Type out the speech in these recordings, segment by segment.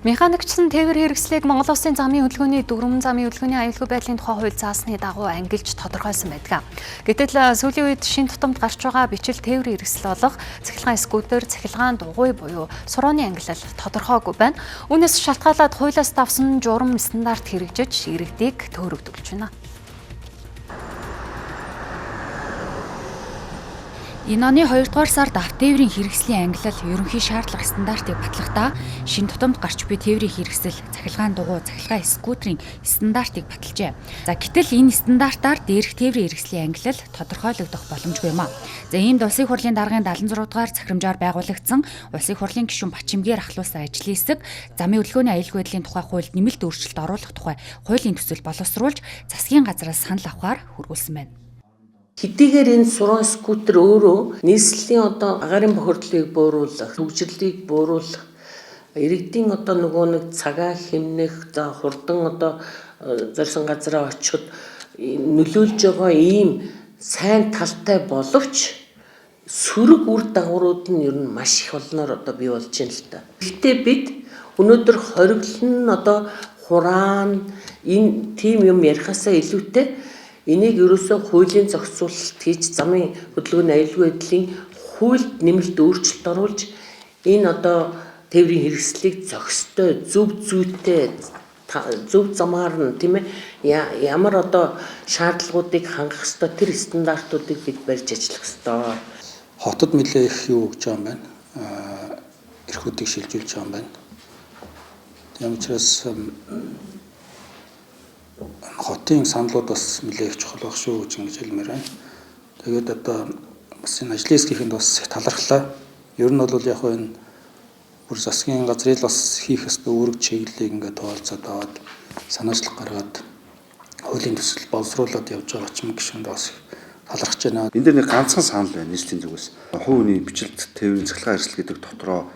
Механикчсан тээвэр хэрэгслийг Монгол Улсын замын хөдөлгөөний дөрвөн замын хөдөлгөөний аюулгүй байдлын тухай хууль заасны дагуу ангилж тодорхойлсон байдаг. Гэтэл сүүлийн үед шин тутамд гарч байгаа бичил тээвэр хэрэгсэл болох цахилгаан скутер, цахилгаан дугуй буюу сурууны ангиллал тодорхойгүй байна. Үүнээс шалтгаалаад хуулиас давсан журам стандарт хэрэгжиж иргэдийг төөрөгдүүлж байна. Энэ оны 2 дугаар сард автотээврийн хэрэгслийн ангиллал ерөнхий шаардлага стандартыг батлахдаа шин тутамд гарч буй тээврийн хэрэгсэл, цахилгаан дугуй, цахилгаан скутерийн стандартыг баталжээ. За гэтэл энэ стандартаар дээрх тээврийн хэрэгслийн ангиллал тодорхойлогдох боломжгүй юм а. За иймд Улсын хурлын даргын 76 дугаар захирамжаар байгуулагдсан Улсын хурлын гишүүн Бачимгээр ахлуулсан ажлын хэсэг замын хөдөлгөөний аюулгүй байдлын тухай хуульд нэмэлт өөрчлөлт оруулах тухай хуулийн төсөл боловсруулж засгийн газраас санал авахар хүргүүлсэн байна. Хэдийгээр энэ суран скутер өөрөө нийслэлийн агаарын бохирдлыг бууруулах, хөгжлийг бууруулах, иргэдийн нөгөө нэг цагаа хэмнэх, хурдан зорьсон газараа очиход нөлөөлж байгаа ийм сайн талтай боловч сөрөг үр дагаврууд нь ер нь маш их олноор бий болж байна л та. Гэхдээ бид өнөөдөр хориглол нь хураан энэ тим юм ярихаасаа илүүтэй энийг ерөөсөө хуулийн зохицуулалт хийж замын хөдөлгөөний аюулгүй байдлын хуульд нэмэлт өөрчлөлт оруулж энэ тээврийн хэрэгслийг зохистой, зөв зүйтэй, зөв замаар нь тийм ээ ямар шаардлагуудыг хангах ёстой тэр стандартуудыг бид барьж ажиллах ёстой. Хотод нэлээ их юу гэж байгаа юм байна. Эрхүүдийг шилжүүлж байгаа юм байна. Тийм учраас хотын саналууд бас нэлээд чухал байх шүү гэж хэлмээр байна. Тэгээд бас энэ ажлын хэсгийнхэнд бас их талархлаа. Ер нь бол яг энэ бүр засгийн газрыг бас хийх ёстой үүрэг чиглэлийг ингээд тоолцоод аваад санаачлах гаргаад хуулийн төсөл боловсруулад явж байгаа ч юм гişүнд бас талархаж байна. Энд дээр нэг ганцхан санал байна нийслэлийн зүгээс. Хувь хүний бичлэлт тээврийн цахилгаан хэрэгсэл гэдэг дотроо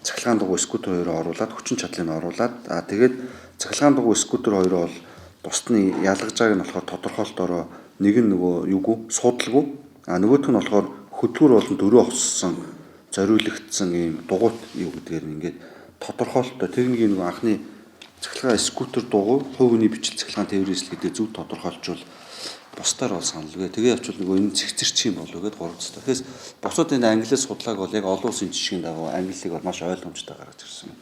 цахилгаан дугуй скутер хоёроо оруулаад хүчин чадлыг оруулаад тэгээд цахилгаан дугуй скутер хоёроо бол бусдны ялгаж байгааг нь болохоор тодорхойлолтоор нэг нь суудалгүй нөгөөх нь болохоор хөдөлгүүр болон дөрөв хоссон зориулагдсан ийм дугуйт юу гэдгээр ингээд тодорхойлолтоо техникийн анхны цахилгаан скутер дугуй хувь хүний бичил цахилгаан тээврээс гэдэг зөв тодорхойлжвал бусдаар бол саналгүй. Тэгээ явчвал энэ цэгцэрч юм болов гэдээ гуравцтай. Тэгэхээр бусад энэ англи судлааг бол яг олон улсын жишгийн дагуу англиг бол маш ойлгомжтой гаргаж ирсэн юм.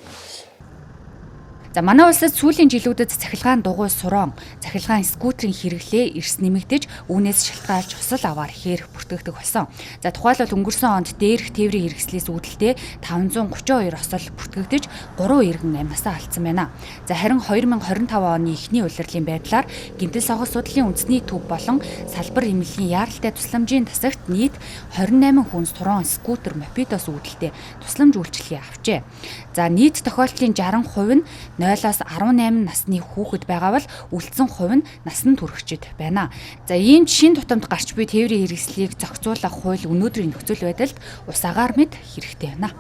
За манай улсад сүүлийн жилүүдэд цахилгаан дугуй суран, цахилгаан скутерийн хэрэглээ эрс нэмэгдэж, үүнээс шалтгаалж усал аваар ихээр бүртгэгдэх болсон. За тухайлбал өнгөрсөн онд дээрх тээврийн хэрэгслээс үүдэлтэй 532 осол бүртгэгдэж, 3 иргэн амьнасаа алдсан байна. За харин 2025 оны эхний улирлын байдлаар гэмтэл согос судлалын үндэсний төв болон салбар эмнэлгийн яаралтай тусламжийн тасагт нийт 28 хүн суран скутер мопедоос үүдэлтэй тусламж үйлчилгээ авчээ. За нийт тохиолдлын 60% нь 0-аас 18 насны хүүхэд байгаа бол үлдсэн хувь нь насанд хүрэхчид байна. За ийм шин тутамд гарч буй тээврийн хэрэгслийг зохицуулах хууль өнөөдрийн нөхцөл байдалд ус агаар мэд хэрэгтэй байна.